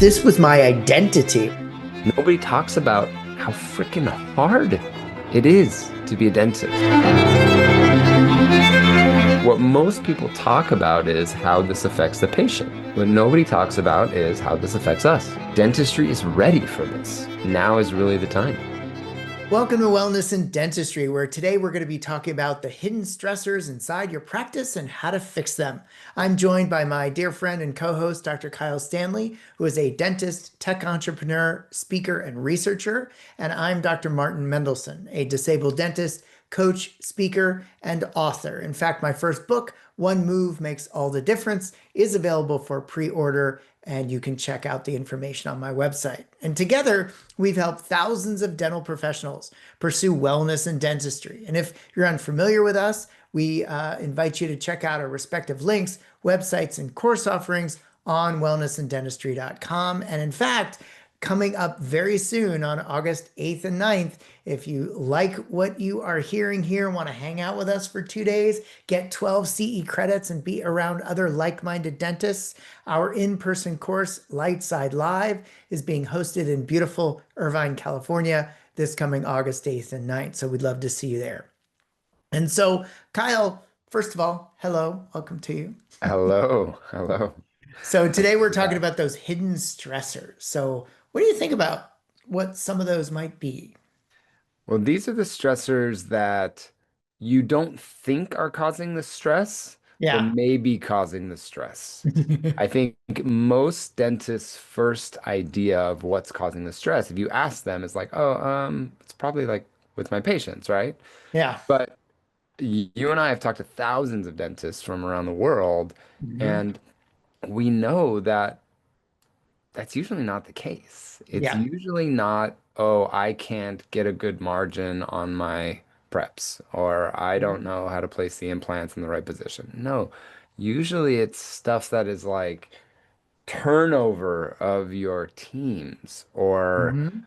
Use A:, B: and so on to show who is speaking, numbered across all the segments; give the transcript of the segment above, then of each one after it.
A: this was my identity.
B: Nobody talks about how freaking hard it is to be a dentist. What most people talk about is how this affects the patient. What nobody talks about is how this affects us. Dentistry is ready for this. Now is really the time.
A: Welcome to Wellness and Dentistry, where today we're going to be talking about the hidden stressors inside your practice and how to fix them. I'm joined by my dear friend and co-host, Dr. Kyle Stanley, who is a dentist, tech entrepreneur, speaker, and researcher. And I'm Dr. Martin Mendelssohn, a disabled dentist, coach, speaker, and author. In fact, my first book, One Move Makes All the Difference, is available for pre-order, and you can check out the information on my website. And together, we've helped thousands of dental professionals pursue wellness and dentistry. And if you're unfamiliar with us, we invite you to check out our respective links, websites, and course offerings on wellnessanddentistry.com. And in fact, coming up very soon on August 8th and 9th, if you like what you are hearing here and want to hang out with us for 2 days, get 12 CE credits and be around other like-minded dentists, our in-person course, Light Side Live, is being hosted in beautiful Irvine, California, this coming August 8th and 9th. So we'd love to see you there. And so, Kyle, first of all, hello, welcome to you.
B: Hello, hello.
A: So today we're talking about those hidden stressors. So what do you think about what some of those might be?
B: Well, these are the stressors that you don't think are causing the stress, but
A: Yeah.
B: may be causing the stress. I think most dentists' first idea of what's causing the stress, if you ask them, is like, oh, it's probably like with my patients, right?
A: Yeah.
B: But you and I have talked to thousands of dentists from around the world,
A: Mhm.
B: and we know that that's usually not the case. It's
A: Yeah.
B: usually not, oh, I can't get a good margin on my preps, or I don't know how to place the implants in the right position. No, usually it's stuff that is like turnover of your teams, or
A: Mhm.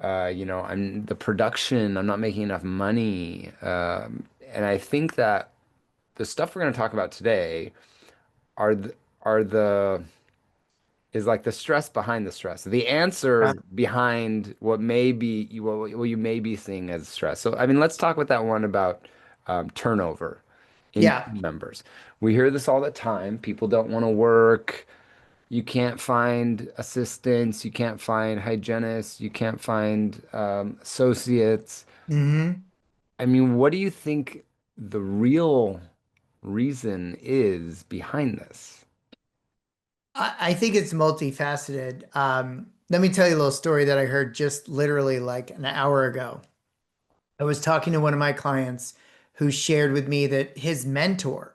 B: I'm the production, I'm not making enough money. And I think that the stuff we're going to talk about today are the is like the stress behind the stress, the
A: Yeah.
B: answer behind what you may be seeing as stress. So, I mean, let's talk about that one about turnover in
A: Yeah.
B: team members. We hear this all the time. People don't want to work. You can't find assistants. You can't find hygienists. You can't find associates.
A: Mhm.
B: I mean, what do you think the real reason is behind this?
A: I think it's multifaceted. Let me tell you a little story that I heard just literally like an hour ago. I was talking to one of my clients who shared with me that his mentor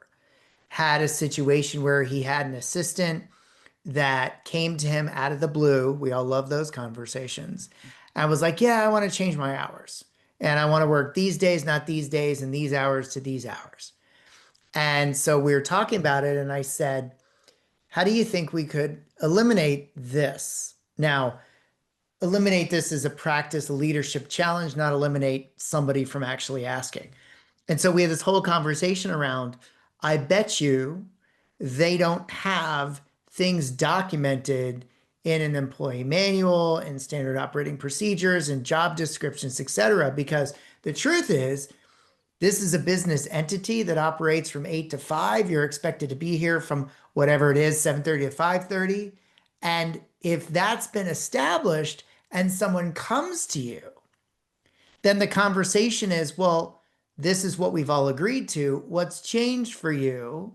A: had a situation where he had an assistant that came to him out of the blue. We all love those conversations. I was like, yeah, I want to change my hours. And I want to work these days, not these days, and these hours to these hours. And so we were talking about it, and I said, how do you think we could eliminate this? Now, eliminate this as a practice, a leadership challenge, not eliminate somebody from actually asking. And so we had this whole conversation around, I bet you they don't have things documented in an employee manual and standard operating procedures and job descriptions, et cetera, because the truth is, this is a business entity that operates from 8 to 5. You're expected to be here from whatever it is, 7:30 to 5:30. And if that's been established and someone comes to you, then the conversation is, well, this is what we've all agreed to. What's changed for you?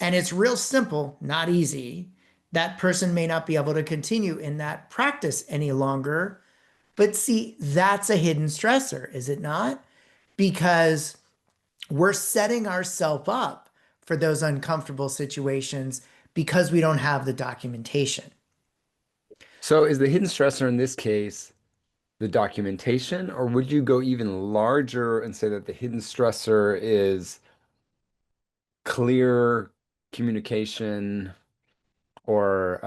A: And it's real simple, not easy. That person may not be able to continue in that practice any longer. But see, that's a hidden stressor, is it not? Because we're setting ourselves up for those uncomfortable situations because we don't have the documentation.
B: So, is the hidden stressor in this case the documentation, or would you go even larger and say that the hidden stressor is clear communication or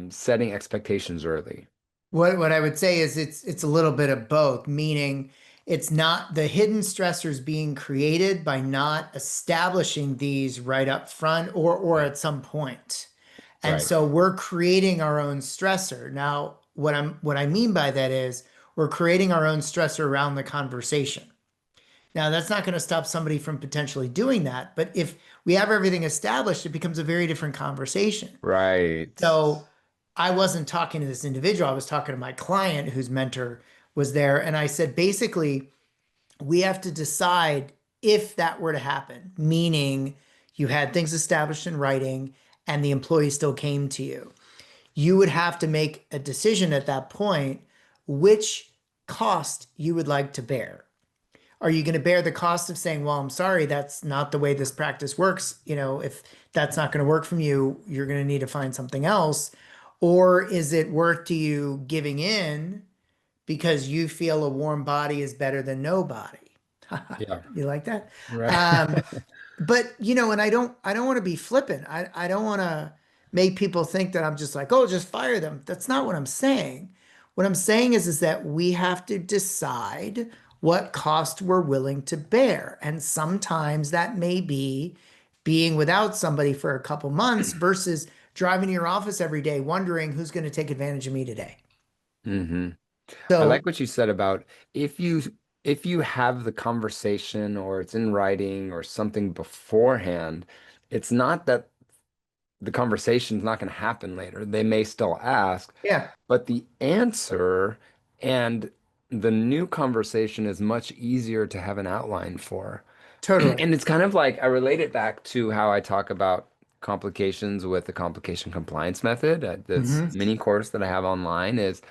B: setting expectations early?
A: What I would say is it's a little bit of both, meaning it's not the hidden stressors being created by not establishing these right up front or at some point. And
B: Right.
A: so we're creating our own stressor. Now, what I mean by that is we're creating our own stressor around the conversation. Now, that's not going to stop somebody from potentially doing that, but if we have everything established, it becomes a very different conversation.
B: Right.
A: So I wasn't talking to this individual, I was talking to my client whose mentor was there. And I said, basically, we have to decide if that were to happen, meaning you had things established in writing and the employee still came to you. You would have to make a decision at that point which cost you would like to bear. Are you going to bear the cost of saying, well, I'm sorry, that's not the way this practice works? If that's not going to work from you, you're going to need to find something else. Or is it worth to you giving in because you feel a warm body is better than no body?
B: Yeah.
A: You like that?
B: Right.
A: Um, but and I don't want to be flippant. I don't want to make people think that I'm just like, oh, just fire them. That's not what I'm saying. What I'm saying is that we have to decide what cost we're willing to bear. And sometimes that may be being without somebody for a couple months versus driving to your office every day wondering who's going to take advantage of me today.
B: hmm I
A: So
B: like what you said about if you if you have the conversation or it's in writing or something beforehand, it's not that the conversation's not going to happen later. They may still ask,
A: yeah,
B: but the answer and the new conversation is much easier to have an outline for.
A: totally.
B: And it's kind of like I relate it back to how I talk about complications with the complication compliance method. This
A: Hmm.
B: mini course that I have online is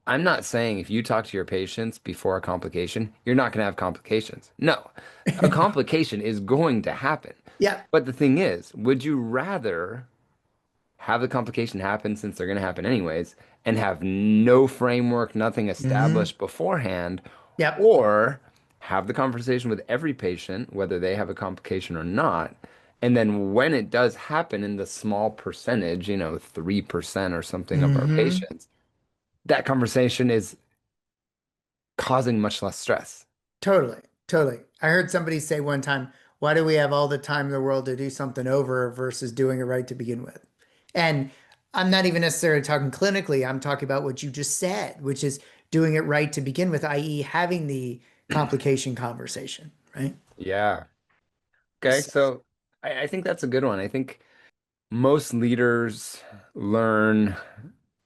B: I'm not saying if you talk to your patients before a complication, you're not going to have complications. No, a complication is going to happen.
A: Yeah.
B: But the thing is, would you rather have the complication happen since they're going to happen anyways and have no framework, nothing
A: Hmm.
B: established beforehand,
A: Yep.
B: or have the conversation with every patient, whether they have a complication or not? And then when it does happen in the small percentage, 3% or something of our
A: Hmm.
B: patients, that conversation is causing much less stress.
A: Totally, totally. I heard somebody say one time, why do we have all the time in the world to do something over versus doing it right to begin with? And I'm not even necessarily talking clinically. I'm talking about what you just said, which is doing it right to begin with, i.e., having the complication conversation, right?
B: Yeah. Okay.
A: So,
B: So I think that's a good one. I think most leaders learn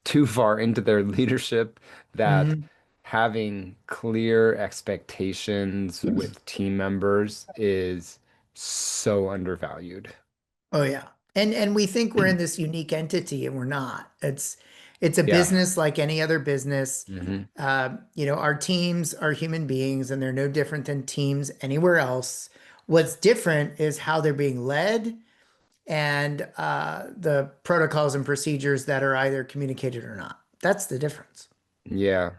B: too far into their leadership that
A: mhm.
B: having clear expectations with team members is so undervalued.
A: Oh yeah. And we think we're in this unique entity and we're not. It's a
B: Yeah.
A: business like any other business.
B: hmm
A: Our teams are human beings and they're no different than teams anywhere else. What's different is how they're being led and the protocols and procedures that are either communicated or not. That's the difference.
B: Yeah.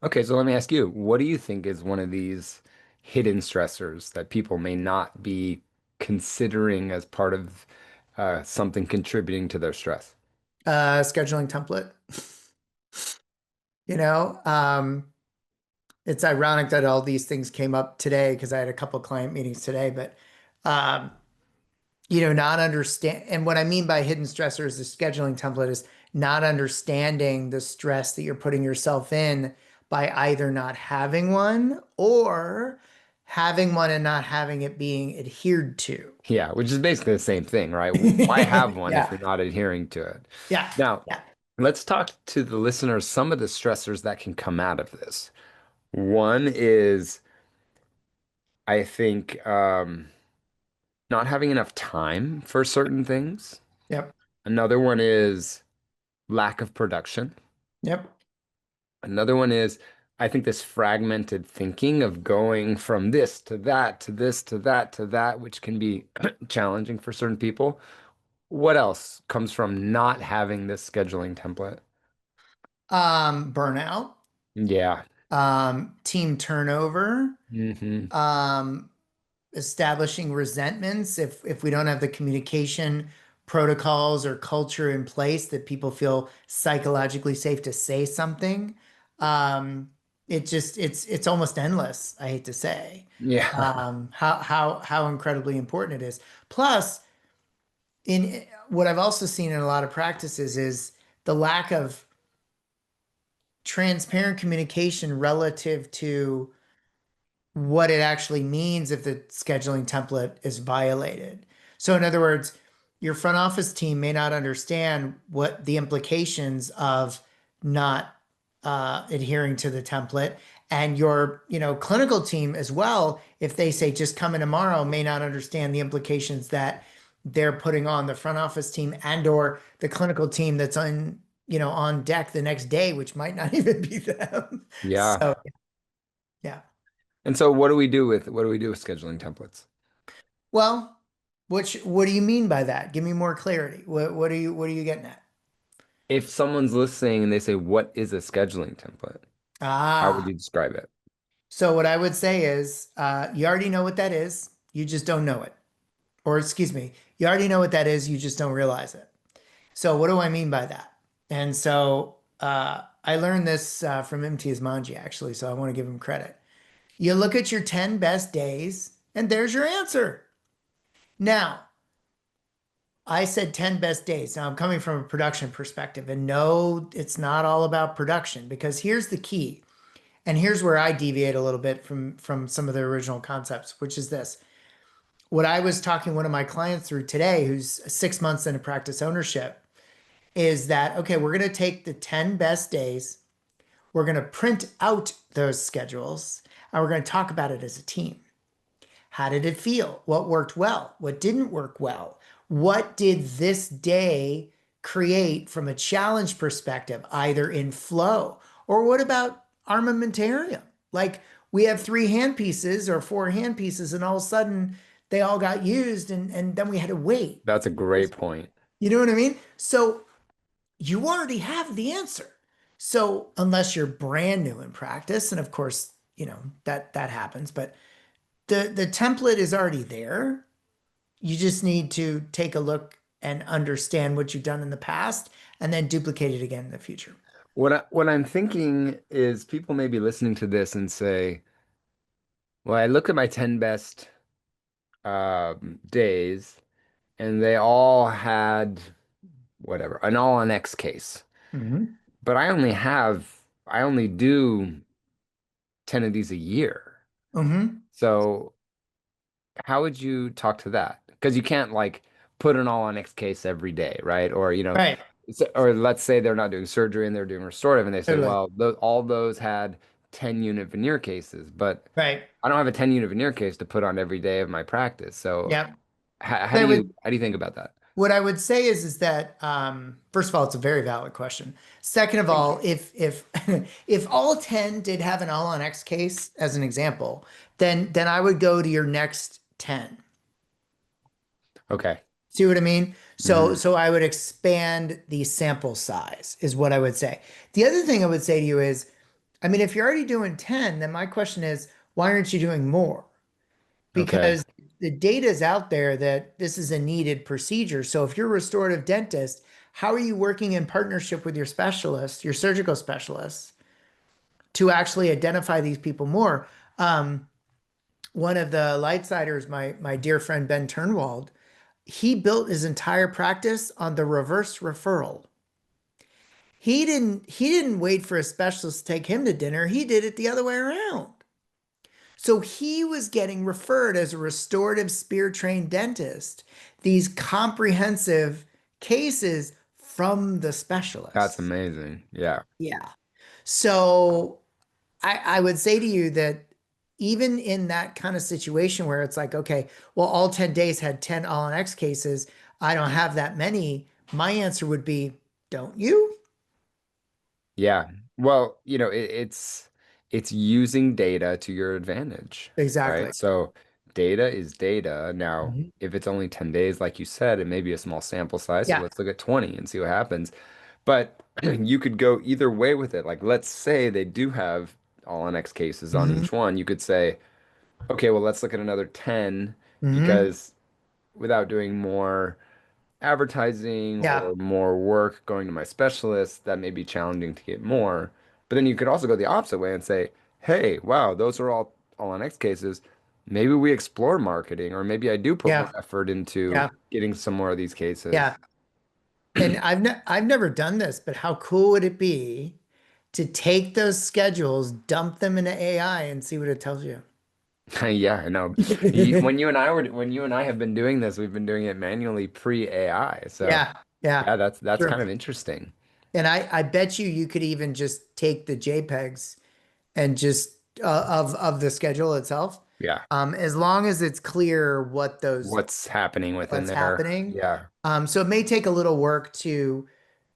B: Okay, so let me ask you, what do you think is one of these hidden stressors that people may not be considering as part of something contributing to their stress?
A: Scheduling template, you know, it's ironic that all these things came up today because I had a couple client meetings today, but um, not understand. And what I mean by hidden stressors, the scheduling template is not understanding the stress that you're putting yourself in by either not having one or having one and not having it being adhered to.
B: Yeah, which is basically the same thing, right? Why have one if
A: Yeah,
B: you're not adhering to it?
A: yeah,
B: Now,
A: yeah,
B: let's talk to the listeners some of the stressors that can come out of this. One is, I think, not having enough time for certain things.
A: yep,
B: Another one is lack of production.
A: yep.
B: Another one is, I think, this fragmented thinking of going from this to that to this to that to that, which can be challenging for certain people. What else comes from not having this scheduling template?
A: Burnout,
B: Yeah.
A: team turnover,
B: hmm
A: um, establishing resentments if we don't have the communication protocols or culture in place that people feel psychologically safe to say something. Um, it's almost endless, I hate to say.
B: Yeah.
A: How incredibly important it is. Plus, in what I've also seen in a lot of practices is the lack of transparent communication relative to what it actually means if the scheduling template is violated. So, in other words, your front office team may not understand what the implications of not adhering to the template, and your, clinical team as well, if they say just come in tomorrow, may not understand the implications that they're putting on the front office team and or the clinical team that's on deck the next day, which might not even be them.
B: Yeah.
A: So, yeah.
B: And so what do we do with scheduling templates?
A: Well, what do you mean by that? Give me more clarity. What are you getting at?
B: If someone's listening and they say, "What is a scheduling template?" How would
A: Ah,
B: you describe it?
A: so what I would say is, you already know what that is. You just don't know it. Or excuse me, you already know what that is. You just don't realize it. So what do I mean by that? And so I learned this from MT's Manji actually. So I want to give him credit. You look at your 10 best days, and there's your answer. Now, I said 10 best days. Now I'm coming from a production perspective, and no, it's not all about production because here's the key. And here's where I deviate a little bit from some of the original concepts, which is this. What I was talking one of my clients through today, who's 6 months into practice ownership, is that okay, we're going to take the 10 best days, we're going to print out those schedules, and we're going to talk about it as a team. How did it feel? What worked well? What didn't work well? What did this day create from a challenge perspective, either in flow or what about armamentarium? Like we have three hand pieces or four hand pieces, and all of a sudden they all got used, and then we had to wait.
B: That's a great point.
A: You know what I mean? So you already have the answer. So unless you're brand new in practice, and of course, that happens, but the template is already there. You just need to take a look and understand what you've done in the past and then duplicate it again in the future.
B: What I'm thinking is people may be listening to this and say, "Well, I look at my 10 best days, and they all had whatever, an all on X case.
A: Hmm.
B: But I only do 10 of these a year.
A: Hmm.
B: So how would you talk to that? Because you can't like put an all on X case every day, right? Or,
A: Right.
B: or let's say they're not doing surgery and they're doing restorative, and they say,
A: Totally.
B: well, all those had 10-unit veneer cases, but
A: Right.
B: I don't have a 10-unit veneer case to put on every day of my practice. So
A: Yeah.
B: how
A: But
B: do
A: I
B: you
A: would
B: how do you think about that?
A: what I would say is that first of all, it's a very valid question. Second of
B: Thank you.
A: all, if if all 10 did have an all on X case as an example, then I would go to your next 10.
B: Okay.
A: See what I mean? So
B: Hmm.
A: so I would expand the sample size is what I would say. The other thing I would say to you is, I mean, if you're already doing 10, then my question is, why aren't you doing more?
B: Okay.
A: Because the data is out there that this is a needed procedure. So if you're a restorative dentist, how are you working in partnership with your specialist, your surgical specialists, to actually identify these people more? Um, One of the Lightsiders, my dear friend Ben Turnwald, he built his entire practice on the reverse referral. He didn't wait for a specialist to take him to dinner. He did it the other way around. So he was getting referred as a restorative spear trained dentist, these comprehensive cases from the
B: That's
A: specialists.
B: amazing. Yeah.
A: Yeah. So I would say to you that even in that kind of situation where it's like, okay, well, all 10 days had 10 all in X cases. I don't have that many. My answer would be, don't you?
B: Yeah. Well, it's using data to your advantage,
A: Exactly.
B: right? So data is data. Now,
A: Mhm.
B: if it's only 10 days, like you said, it may be a small sample size. So
A: Yeah.
B: let's look at 20 and see what happens. But you could go either way with it. Like, let's say they do have all on X cases on
A: Hmm.
B: each one. You could say, okay, well, let's look at another 10
A: Hmm.
B: because without doing more advertising
A: Yeah.
B: or more work going to my specialist, that may be challenging to get more. But then you could also go the opposite way and say, hey, wow, those are all on X cases. Maybe we explore marketing, or maybe I do put more
A: Yeah.
B: effort into
A: Yeah.
B: getting some more of these cases.
A: Yeah. And I've never done this, but how cool would it be to take those schedules, dump them into AI and see what it tells you?
B: Yeah, I know. When you and I have been doing this, we've been doing it manually pre-AI. So
A: Yeah, yeah,
B: yeah, that's
A: true.
B: kind of interesting.
A: And I bet you could even just take the JPEGs and just of the schedule itself,
B: Yeah.
A: as long as it's clear what those
B: What's happening within
A: what's
B: there?
A: happening.
B: Yeah.
A: So it may take a little work to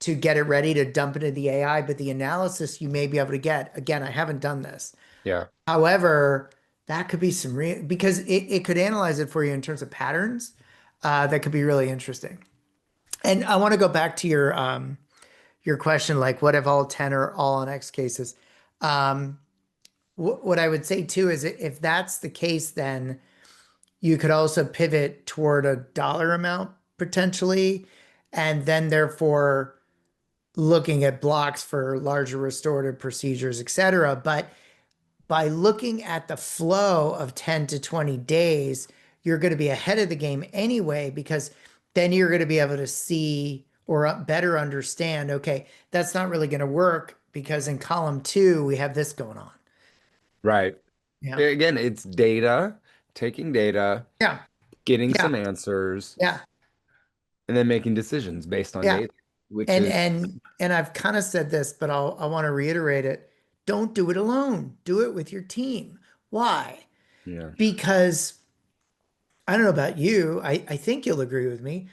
A: get it ready to dump into the AI, but the analysis you may be able to get. Again, I haven't done this.
B: Yeah.
A: However, that could be some real because it could analyze it for you in terms of patterns. That could be really interesting. And I want to go back to your question, like what if all 10 are all on X cases? Um, what I would say too is if that's the case, then you could also pivot toward a dollar amount potentially, and then therefore looking at blocks for larger restorative procedures, et cetera. But by looking at the flow of 10 to 20 days, you're going to be ahead of the game anyway, because then you're going to be able to see or better understand, okay, that's not really going to work because in column two, we have this going on.
B: Right.
A: Yeah.
B: Again, it's data, taking data,
A: Yeah.
B: getting
A: Yeah.
B: some answers,
A: Yeah.
B: and then making decisions based on
A: Yeah.
B: data, which
A: And
B: is,
A: and I've kind of said this, but I want to reiterate it. Don't do it alone. Do it with your team. Why?
B: yeah.
A: Because I don't know about you. I think you'll agree with me.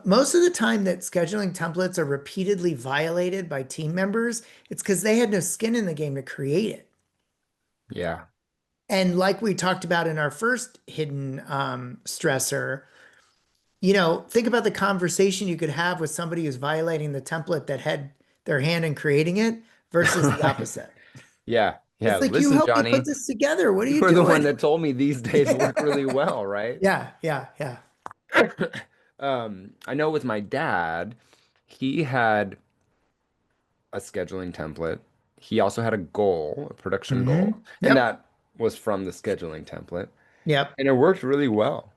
A: Most of the time that scheduling templates are repeatedly violated by team members, it's because they had no skin in the game to create it.
B: Yeah.
A: And like we talked about in our first hidden stressor, think about the conversation you could have with somebody who's violating the template that had their hand in creating it versus the
B: Right.
A: opposite.
B: Yeah. Yeah.
A: It's like, you
B: Listen,
A: helped me put
B: Johnny,
A: this together. What are
B: you
A: you
B: were the one
A: doing?
B: that told me these days work really well, right?
A: Yeah, yeah, yeah.
B: I know with my dad, he had a scheduling template. He also had a goal, a production goal, and
A: Yep,
B: that was from the scheduling template.
A: yep,
B: And it worked really well.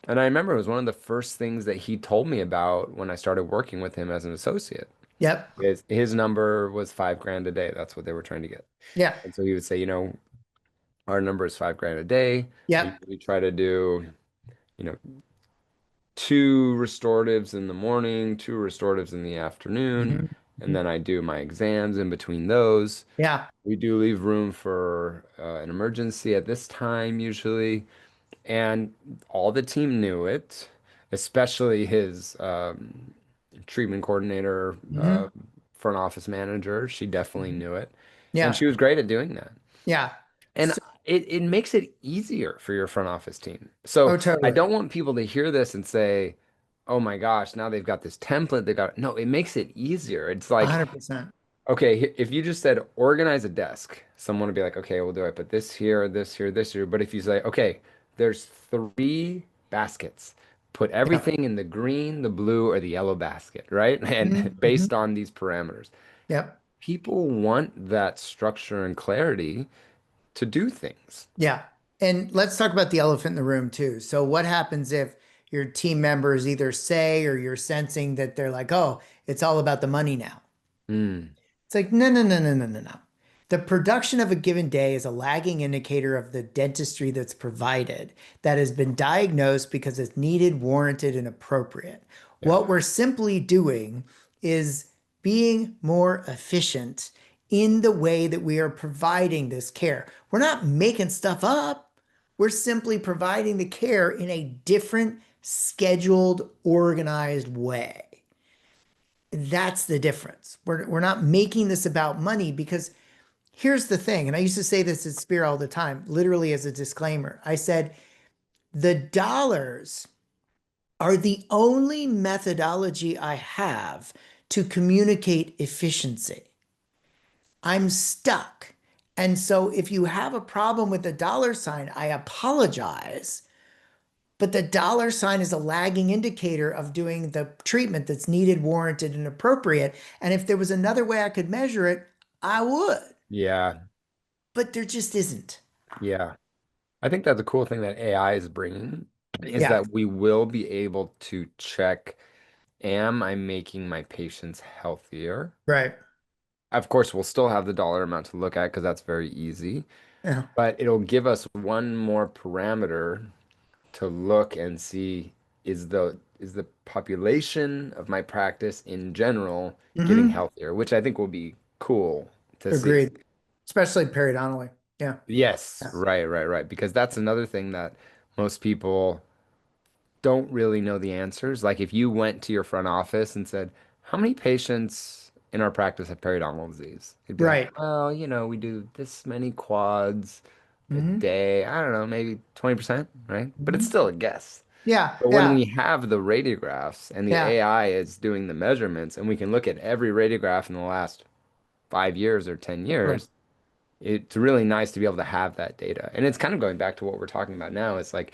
B: And I remember it was one of the first things that he told me about when I started working with him as an associate.
A: yep,
B: His number was 5 grand a day. That's what they were trying to get.
A: yeah,
B: And so he would say, our number is 5 grand a day. I
A: yep.
B: usually try to do, you know, two restoratives in the morning, two restoratives in the afternoon,
A: Mhm,
B: and
A: mhm.
B: then I do my exams in between those.
A: Yeah.
B: We do leave room for an emergency at this time usually, and all the team knew it, especially his treatment coordinator,
A: hmm
B: front office manager. She definitely
A: hmm
B: knew it, and
A: Yeah.
B: she was great at doing that.
A: Yeah.
B: And
A: So,
B: it makes it easier for your front office team.
A: oh,
B: So I
A: totally.
B: don't want people to hear this and say, "Oh my gosh, now they've got this template. They got." No, it makes it easier. It's like,
A: 100%.
B: okay, if you just said organize a desk, someone would be like, okay, well, do I put this here, this here, this here? But if you say, okay, there's 3 baskets, put
A: Yeah.
B: everything in the green, the blue, or the yellow basket, right? And
A: hmm
B: based on these parameters,
A: Yep.
B: people want that structure and clarity to do things.
A: Yeah. And let's talk about the elephant in the room too. So what happens if your team members either say or you're sensing that they're like, oh, it's all about the money now?
B: Mm,
A: It's like, no, no, no, no, no, no, no. The production of a given day is a lagging indicator of the dentistry that's provided that has been diagnosed because it's needed, warranted, and appropriate.
B: yeah.
A: What we're simply doing is being more efficient in the way that we are providing this care. We're not making stuff up. We're simply providing the care in a different, scheduled, organized way. That's the difference. We're not making this about money because here's the thing, and I used to say this at Spear all the time, literally as a disclaimer. I said, the dollars are the only methodology I have to communicate efficiency. I'm stuck. And so if you have a problem with the dollar sign, I apologize. But the dollar sign is a lagging indicator of doing the treatment that's needed, warranted, and appropriate. And if there was another way I could measure it, I would.
B: Yeah.
A: But there just isn't.
B: Yeah. I think that's a cool thing that AI is bringing is
A: Yeah.
B: that we will be able to check am I making my patients healthier?
A: Right.
B: Of course, we'll still have the dollar amount to look at because that's very easy,
A: Yeah.
B: but it'll give us one more parameter to look and see is the population of my practice in general getting
A: Hmm.
B: healthier, which I think will be cool to see.
A: Agreed. Especially periodontally. Yeah.
B: Yes,
A: Yeah.
B: right, right, right. Because that's another thing that most people don't really know the answers. Like if you went to your front office and said, "How many patients in our practice have periodontal disease?" They'd be like,
A: Right.
B: "Well, we do this many quads a
A: Hmm.
B: day. I don't know, maybe 20%, right?" But it's
A: Hmm.
B: still a guess.
A: Yeah.
B: But when
A: Yeah.
B: we have the radiographs and the
A: Yeah.
B: AI is doing the measurements and we can look at every radiograph in the last 5 years or 10
A: Right.
B: years, it's really nice to be able to have that data. And it's kind of going back to what we're talking about now. It's like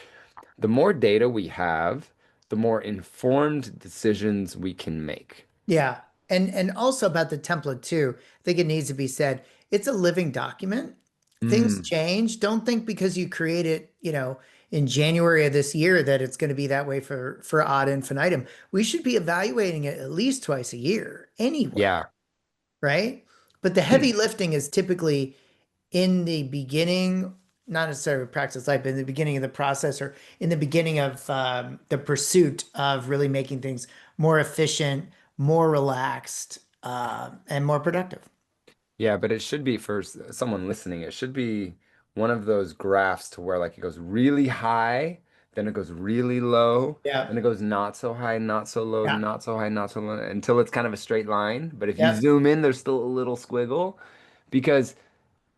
B: the more data we have, the more informed decisions we can make.
A: Yeah. And also about the template too. I think it needs to be said, it's a living document. Things
B: Mm,
A: change. Don't think because you create it, in January of this year that it's going to be that way for ad infinitum. We should be evaluating it at least twice a year anyway,
B: yeah.
A: right? But the heavy lifting is typically in the beginning, not necessarily of practice life, but in the beginning of the process or in the beginning of the pursuit of really making things more efficient, more relaxed, and more productive.
B: Yeah, but it should be for someone listening, it should be one of those graphs to where like it goes really high, then it goes really low,
A: Yeah.
B: then it goes not so high, not so low,
A: Yeah.
B: not so high, not so low, until it's kind of a straight line. But if you
A: Yep.
B: zoom in, there's still a little squiggle because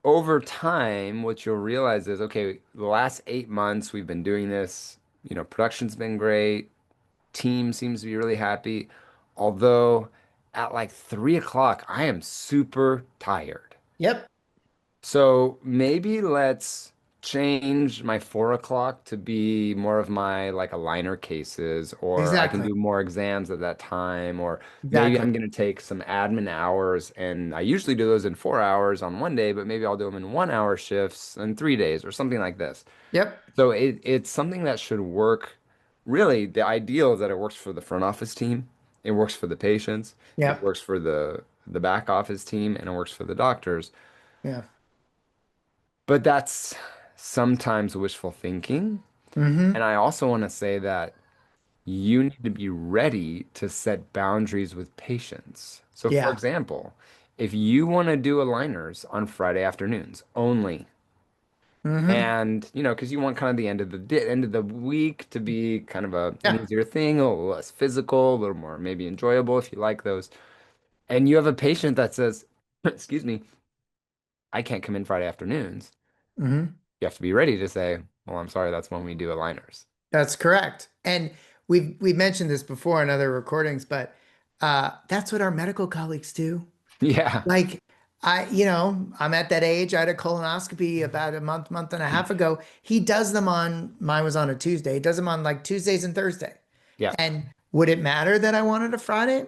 B: over time, what you'll realize is, okay, the last 8 months we've been doing this, production's been great, team seems to be really happy. Although at like 3 o'clock, I am super tired.
A: Yep.
B: So maybe let's change my 4 o'clock to be more of my like aligner cases, or I can
A: Exactly.
B: do more exams at that time, or maybe
A: Exactly.
B: I'm going to take some admin hours and I usually do those in 4 hours on one day, but maybe I'll do them in 1 hour shifts in 3 days or something like this.
A: Yep.
B: So it's something that should work. Really, the ideal is that it works for the front office team, it works for the patients, it
A: Yep.
B: works for the back office team, and it works for the doctors.
A: Yeah.
B: But that's sometimes wishful thinking.
A: Mm-hmm.
B: And I also want to say that you need to be ready to set boundaries with patients. So, for
A: Yeah.
B: example, if you want to do aligners on Friday afternoons only,
A: Mm-hmm.
B: and because you want kind of the end of the week to be kind of an
A: Yeah.
B: easier thing, a little less physical, a little more maybe enjoyable if you like those. And you have a patient that says, "Excuse me, I can't come in Friday afternoons."
A: Mm-hmm.
B: You have to be ready to say, "Well, I'm sorry, that's when we do aligners."
A: That's correct. And we've mentioned this before in other recordings, but that's what our medical colleagues do.
B: Yeah,
A: Like I'm at that age. I had a colonoscopy about a month and a half ago. He does them on, mine was on a Tuesday. He does them on like Tuesdays and Thursday.
B: yeah,
A: And would it matter that I wanted a Friday?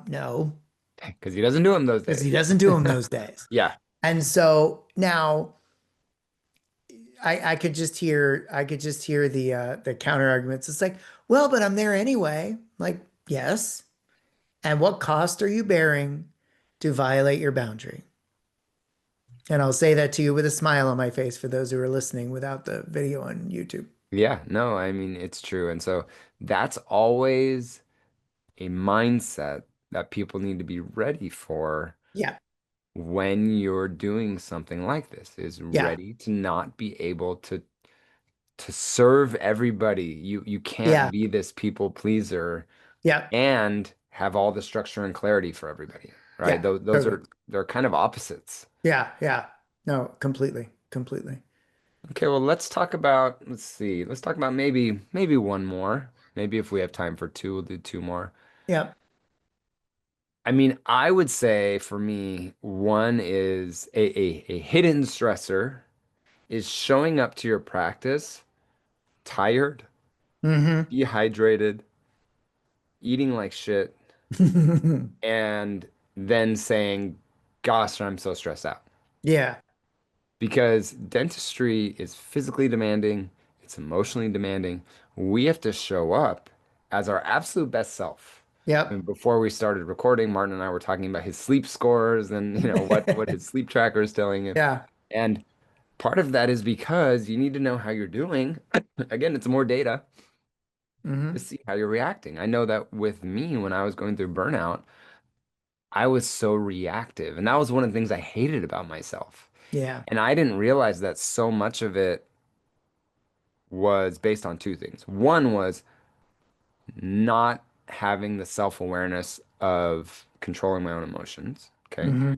A: No,
B: because he doesn't do them those
A: because he
B: days.
A: doesn't do them those days.
B: Yeah,
A: And so now I could just hear the counter arguments. It's like, well, but I'm there anyway. Like, yes. And what cost are you bearing to violate your boundary? And I'll say that to you with a smile on my face for those who are listening without the video on YouTube.
B: yeah, no, I mean, it's true. And so that's always a mindset that people need to be ready for
A: Yeah.
B: when you're doing something like this, is
A: Yeah.
B: ready to not be able to serve everybody. You can't
A: Yeah.
B: be this people pleaser
A: Yeah.
B: and have all the structure and clarity for everybody, right?
A: Yeah.
B: Those
A: Totally.
B: are they're kind of opposites.
A: Yeah. Yeah. No, completely. Completely.
B: Okay, well, let's see. Let's talk about maybe one more. Maybe if we have time for two, we'll do two more.
A: Yeah.
B: I mean, I would say for me, one is a hidden stressor is showing up to your practice tired,
A: Hmm.
B: dehydrated, eating like shit, and then saying, "Gosh, I'm so stressed out."
A: Yeah.
B: Because dentistry is physically demanding, it's emotionally demanding. We have to show up as our absolute best self.
A: Yep.
B: And before we started recording, Martin and I were talking about his sleep scores and what his sleep tracker is telling him.
A: Yeah.
B: And part of that is because you need to know how you're doing. Again, it's more data to
A: Hmm.
B: see how you're reacting. I know that with me when I was going through burnout, I was so reactive. And that was one of the things I hated about myself.
A: Yeah.
B: And I didn't realize that so much of it was based on two things. One was not having the self-awareness of controlling my own emotions. Okay.
A: Hmm.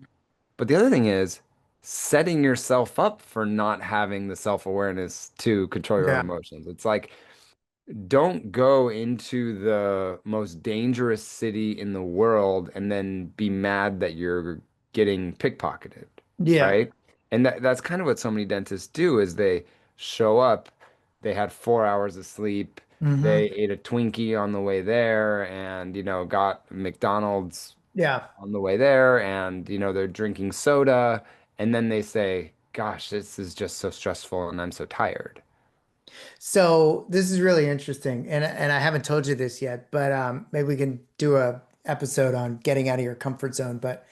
B: But the other thing is setting yourself up for not having the self-awareness to control your own
A: Yeah.
B: emotions. It's like, don't go into the most dangerous city in the world and then be mad that you're getting pickpocketed,
A: Yeah.
B: right? And that's kind of what so many dentists do is they show up, they had 4 hours of sleep,
A: Hmm.
B: they ate a Twinkie on the way there and, got McDonald's
A: Yeah.
B: on the way there and, they're drinking soda and then they say, gosh, this is just so stressful and I'm so tired.
A: So this is really interesting, and I haven't told you this yet, but maybe we can do a episode on getting out of your comfort zone. But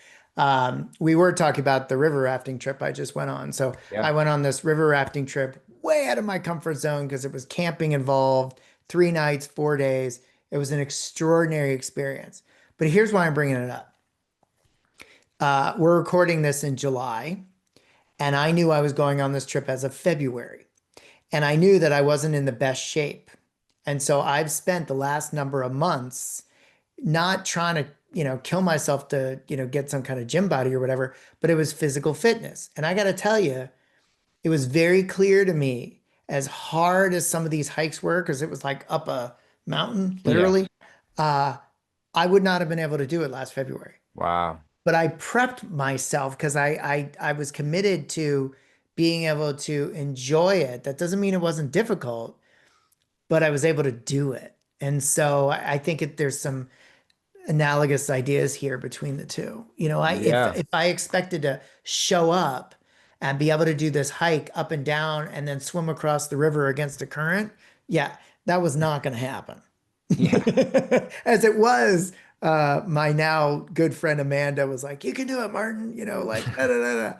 A: we were talking about the river rafting trip I just went on. So
B: Yeah.
A: I went on this river rafting trip way out of my comfort zone because it was camping involved, 3 nights, 4 days. It was an extraordinary experience. But here's why I'm bringing it up. We're recording this in July, and I knew I was going on this trip as of February. And I knew that I wasn't in the best shape. And so I've spent the last number of months not trying to, kill myself to, get some kind of gym body or whatever, but it was physical fitness. And I got to tell you, it was very clear to me, as hard as some of these hikes were, because it was like up a mountain,
B: Yeah.
A: literally, uh, I would not have been able to do it last February.
B: Wow.
A: But I prepped myself because I was committed to being able to enjoy it. That doesn't mean it wasn't difficult, but I was able to do it. And so I think there's some analogous ideas here between the two.
B: Yeah.
A: If I expected to show up and be able to do this hike up and down and then swim across the river against a current, yeah, that was not going to happen.
B: Yeah.
A: As it was, my now good friend Amanda was like, "You can do it, Martin." Like da, da, da, da.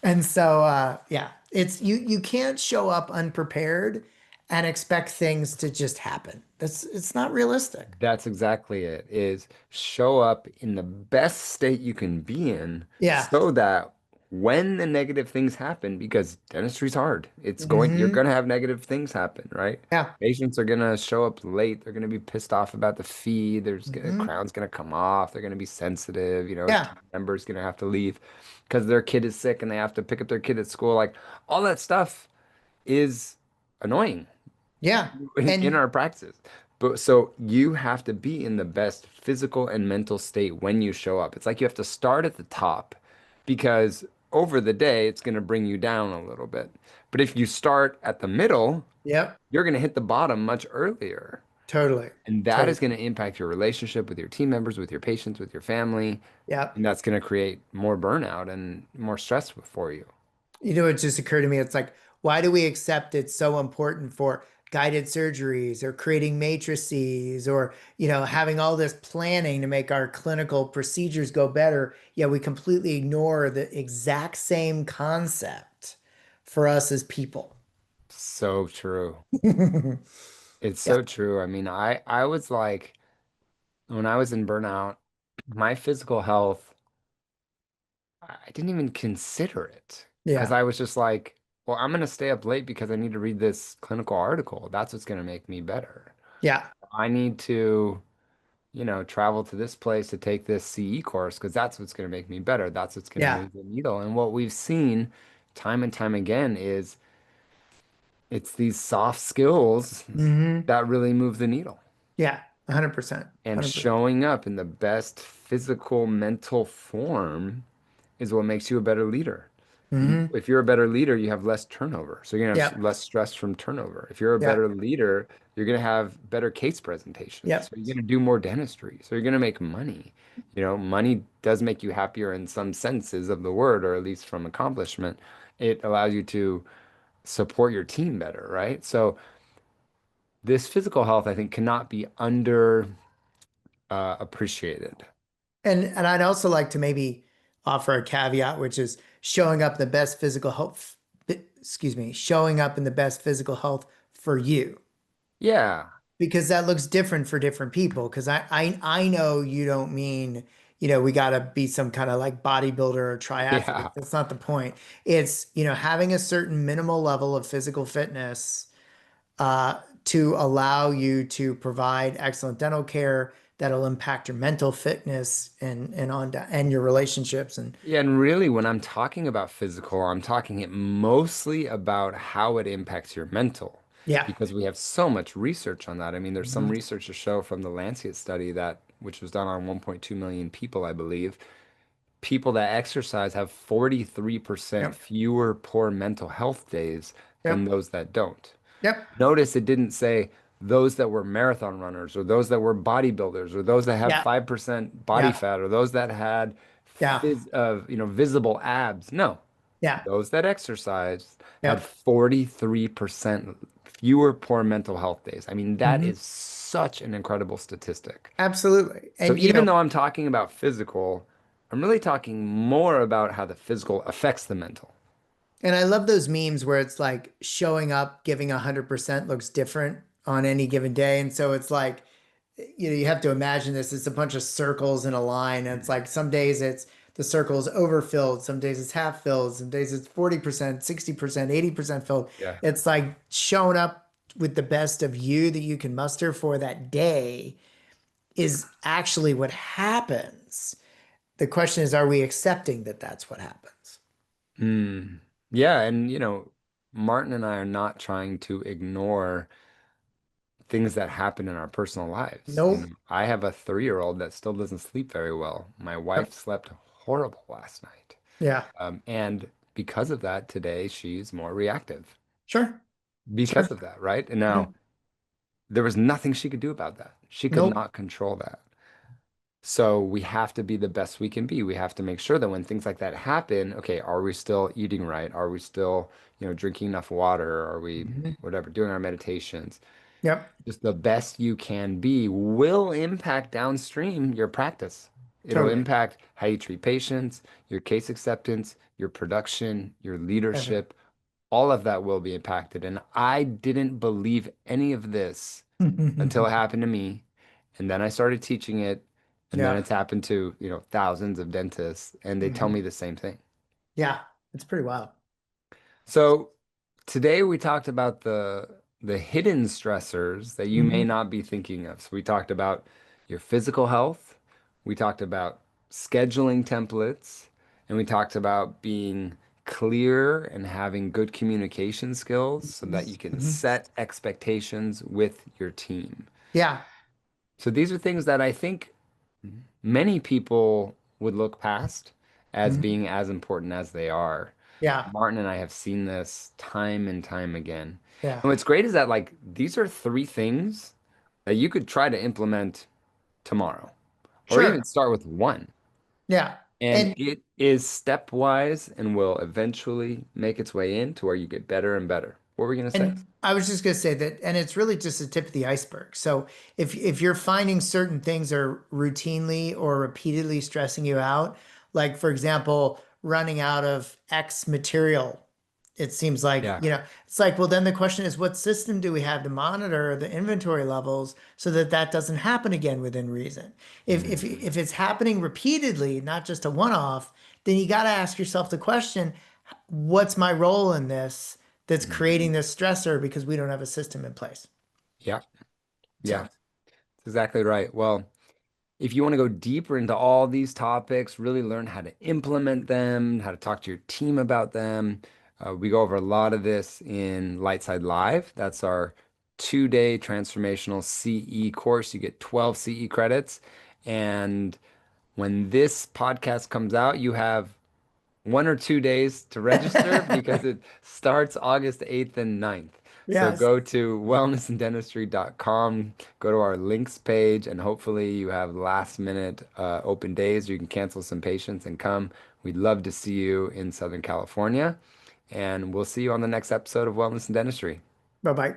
A: And so, yeah, you can't show up unprepared and expect things to just happen. It's not realistic.
B: That's exactly it, is show up in the best state you can be in
A: Yeah.
B: so that when the negative things happen, because dentistry's hard, you're
A: Hmm.
B: going to have negative things happen, right?
A: Yeah.
B: Patients are going to show up late. They're going to be pissed off about the fee. A
A: Hmm.
B: crown's going to come off. They're going to be sensitive. A
A: Yeah.
B: team member's going to have to leave because their kid is sick and they have to pick up their kid at school. Like all that stuff is annoying
A: Yeah.
B: in
A: And
B: our practices. But so you have to be in the best physical and mental state when you show up. It's like you have to start at the top because over the day it's going to bring you down a little bit. But if you start at the middle,
A: yep,
B: you're going to hit the bottom much earlier.
A: totally.
B: And that is
A: Totally.
B: going to impact your relationship with your team members, with your patients, with your family.
A: Yep.
B: And that's going to create more burnout and more stress for you.
A: It just occurred to me, it's like, why do we accept it's so important for guided surgeries or creating matrices or, having all this planning to make our clinical procedures go better? Yeah, we completely ignore the exact same concept for us as people.
B: So true. It's
A: Yeah.
B: so true. I mean, I was like, when I was in burnout, my physical health, I didn't even consider it because
A: Yeah.
B: I was just like, well, I'm going to stay up late because I need to read this clinical article. That's what's going to make me better.
A: Yeah.
B: I need to, travel to this place to take this CE course because that's what's going to make me better. That's what's going to
A: Yeah.
B: move the needle. And what we've seen time and time again is it's these soft skills
A: Hmm.
B: that really move the needle.
A: Yeah. 100%.
B: And
A: 100%.
B: showing up in the best physical, mental form is what makes you a better leader.
A: Hmm.
B: If you're a better leader, you have less turnover. So you're gonna have
A: Yep.
B: less stress from turnover. If you're a
A: Yep.
B: better leader, you're gonna have better case presentations.
A: Yep.
B: So you're gonna do more dentistry. So you're gonna make money. Money does make you happier in some senses of the word, or at least from accomplishment. It allows you to support your team better, right? So this physical health, I think, cannot be underestimated appreciated.
A: And I'd also like to maybe offer a caveat, which is showing up the best physical health, excuse me, showing up in the best physical health for you.
B: Yeah.
A: Because that looks different for different people. Because I know you don't mean, we got to be some kind of like bodybuilder or triathlete.
B: Yeah.
A: That's not the point. It's, having a certain minimal level of physical fitness to allow you to provide excellent dental care that'll impact your mental fitness and your relationships. And
B: Yeah, and really, when I'm talking about physical, I'm talking it mostly about how it impacts your mental,
A: yeah.
B: because we have so much research on that. I mean, there's some
A: Mhm.
B: research to show from the Lancet study that, which was done on 1.2 million people, I believe, people that exercise have 43%
A: Yep.
B: fewer poor mental health days than
A: Yep.
B: those that don't.
A: Yep.
B: Notice it didn't say those that were marathon runners or those that were bodybuilders or those that have
A: Yeah.
B: 5% body
A: Yeah.
B: fat or those that had
A: Yeah.
B: visible abs. No,
A: Yeah.
B: those that exercised had
A: Yep.
B: 43% fewer poor mental health days. I mean, that
A: Hmm.
B: is such an incredible statistic.
A: Absolutely.
B: So
A: And
B: even though I'm talking about physical, I'm really talking more about how the physical affects the mental.
A: and I love those memes where it's like showing up, giving 100% looks different on any given day. And so it's like, you have to imagine this. It's a bunch of circles in a line. And it's like some days it's the circle is overfilled, some days it's half filled, some days it's 40%, 60%, 80% filled.
B: Yeah.
A: It's like showing up with the best of you that you can muster for that day is actually what happens. The question is, are we accepting that that's what happens?
B: Mm. Yeah, and Martin and I are not trying to ignore things that happen in our personal lives.
A: Nope.
B: I have a 3-year-old that still doesn't sleep very well. My wife
A: Yep.
B: slept horrible last night.
A: Yeah.
B: And because of that, today she's more reactive
A: Sure. Sure.
B: because of that, right? And
A: Yeah.
B: now there was nothing she could do about that. She could
A: Nope.
B: not control that. So we have to be the best we can be. We have to make sure that when things like that happen, okay, are we still eating right? Are we still, drinking enough water? Are we,
A: Mhm.
B: whatever, doing our meditations?
A: Yep.
B: Just the best you can be will impact downstream your practice. It'll
A: Totally.
B: impact how you treat patients, your case acceptance, your production, your
A: Everything.
B: leadership. All of that will be impacted. And I didn't believe any of this until it happened to me. And then I started teaching it. And then
A: Yeah.
B: it's happened to, thousands of dentists, and they tell
A: Mhm.
B: me the same thing.
A: Yeah. It's pretty wild.
B: So today we talked about the hidden stressors that you may
A: Hmm.
B: not be thinking of. So we talked about your physical health, we talked about scheduling templates, and we talked about being clear and having good communication skills so that you can
A: Hmm.
B: set expectations with your team.
A: Yeah.
B: So these are things that I think many people would look past as
A: Hmm.
B: being as important as they are.
A: Yeah.
B: Martin and I have seen this time and time again.
A: Yeah.
B: And what's great is that like these are 3 things that you could try to implement tomorrow, or even
A: Sure.
B: start with one.
A: Yeah.
B: And
A: And
B: it is stepwise and will eventually make its way in to where you get better and better. What were we going to say?
A: And I was just going to say that, and it's really just the tip of the iceberg. So if you're finding certain things are routinely or repeatedly stressing you out, like for example, running out of X material, it seems like,
B: Yeah.
A: it's like, well, then the question is, what system do we have to monitor the inventory levels so that that doesn't happen again within reason? If
B: Mhm.
A: it's happening repeatedly, not just a one-off, then you got to ask yourself the question, what's my role in this that's creating
B: Mhm.
A: this stressor because we don't have a system in place.
B: Yeah. Yeah.
A: So,
B: That's exactly right. Well, if you want to go deeper into all these topics, really learn how to implement them, how to talk to your team about them, we go over a lot of this in Lightside Live. That's our 2-day transformational CE course. You get 12 CE credits. And when this podcast comes out, you have 1 or 2 days to register because it starts August 8th and 9th. So
A: yes.
B: go to wellnessanddentistry.com, go to our links page, and hopefully you have last minute open days. You can cancel some patients and come. We'd love to see you in Southern California, and we'll see you on the next episode of Wellness and Dentistry.
A: Bye bye.